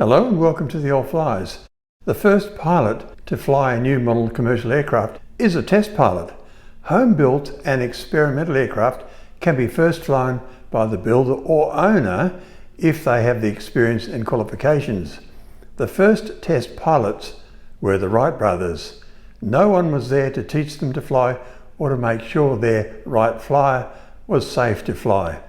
Hello and welcome to the old Fliers. The first pilot to fly a new model commercial aircraft is a test pilot. Home-built and experimental aircraft can be first flown by the builder or owner if they have the experience and qualifications. The first test pilots were the Wright brothers. No one was there to teach them to fly or to make sure their Wright Flyer was safe to fly.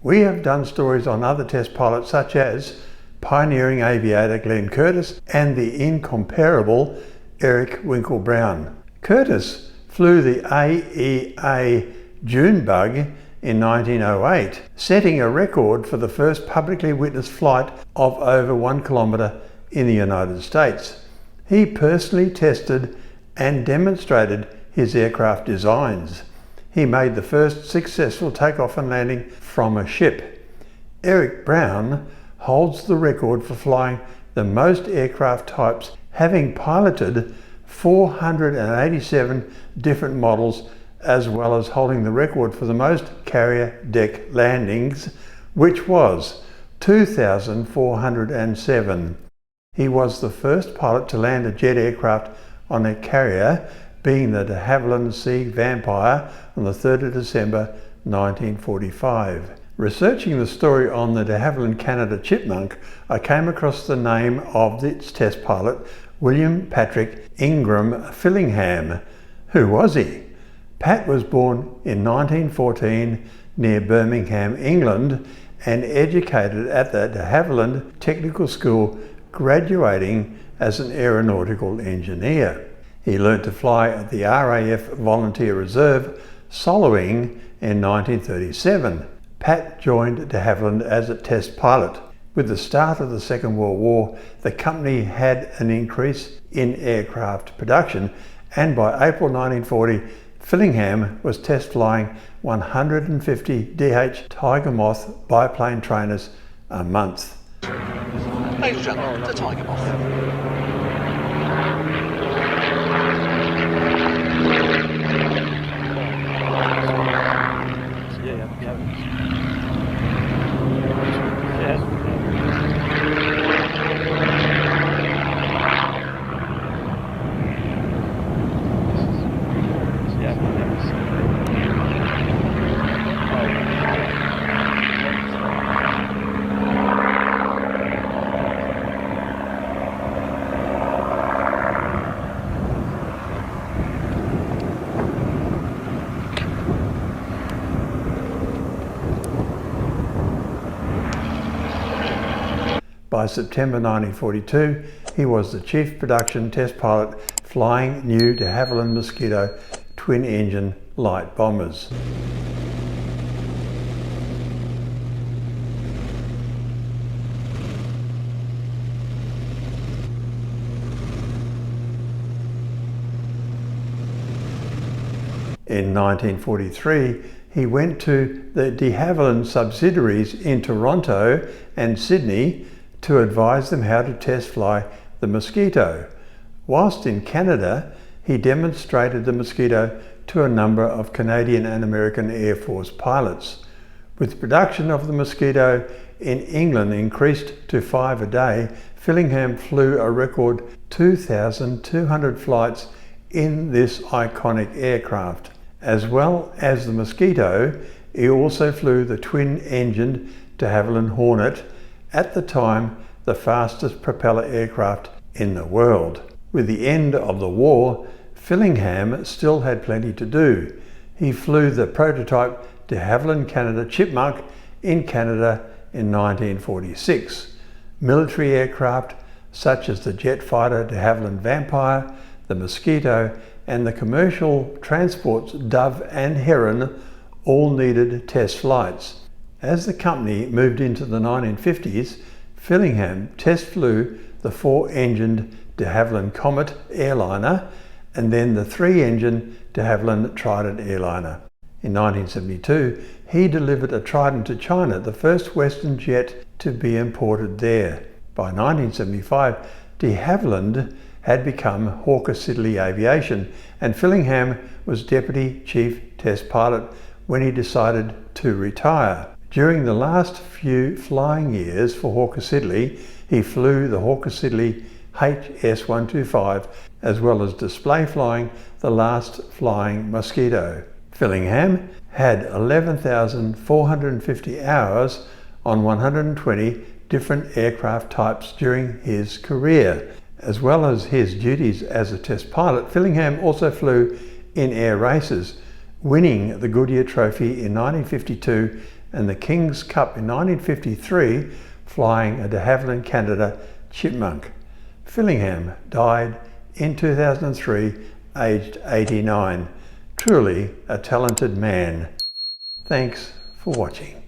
We have done stories on other test pilots such as pioneering aviator Glenn Curtis and the incomparable Eric Winkle Brown. Curtis flew the AEA Junebug in 1908, setting a record for the first publicly witnessed flight of over 1 kilometre in the United States. He personally tested and demonstrated his aircraft designs. He made the first successful takeoff and landing from a ship. Eric Brown holds the record for flying the most aircraft types, having piloted 487 different models, as well as holding the record for the most carrier deck landings, which was 2,407. He was the first pilot to land a jet aircraft on a carrier, being the de Havilland Sea Vampire on the 3rd of December 1945. Researching the story on the de Havilland Canada Chipmunk, I came across the name of its test pilot, William Patrick Ingram Fillingham. Who was he? Pat was born in 1914 near Birmingham, England, and educated at the de Havilland Technical School, graduating as an aeronautical engineer. He learnt to fly at the RAF Volunteer Reserve soloing in 1937. Pat joined de Havilland as a test pilot. With the start of the Second World War, the company had an increase in aircraft production, and by April 1940, Fillingham was test flying 150 DH Tiger Moth biplane trainers a month. Ladies and gentlemen, the Tiger Moth. By September 1942, he was the chief production test pilot flying new de Havilland Mosquito twin-engine light bombers. In 1943, he went to the de Havilland subsidiaries in Toronto and Sydney to advise them how to test fly the Mosquito. Whilst in Canada, he demonstrated the Mosquito to a number of Canadian and American Air Force pilots. With production of the Mosquito in England increased to 5 a day, Fillingham flew a record 2,200 flights in this iconic aircraft. As well as the Mosquito, he also flew the twin-engined de Havilland Hornet, at the time the fastest propeller aircraft in the world. With the end of the war, Fillingham still had plenty to do. He flew the prototype de Havilland Canada Chipmunk in Canada in 1946. Military aircraft such as the jet fighter de Havilland Vampire, the Mosquito, and the commercial transports Dove and Heron all needed test flights. As the company moved into the 1950s, Fillingham test flew the 4-engined de Havilland Comet airliner and then the 3-engine de Havilland Trident airliner. In 1972, he delivered a Trident to China, the first Western jet to be imported there. By 1975, de Havilland had become Hawker Siddeley Aviation, and Fillingham was Deputy Chief Test Pilot when he decided to retire. During the last few flying years for Hawker Siddeley, he flew the Hawker Siddeley HS-125 as well as display flying the last flying Mosquito. Fillingham had 11,450 hours on 120 different aircraft types during his career. As well as his duties as a test pilot, Fillingham also flew in air races, winning the Goodyear Trophy in 1952 and the King's Cup in 1953, flying a de Havilland Canada Chipmunk. Fillingham died in 2003, aged 89. Truly a talented man. Thanks for watching.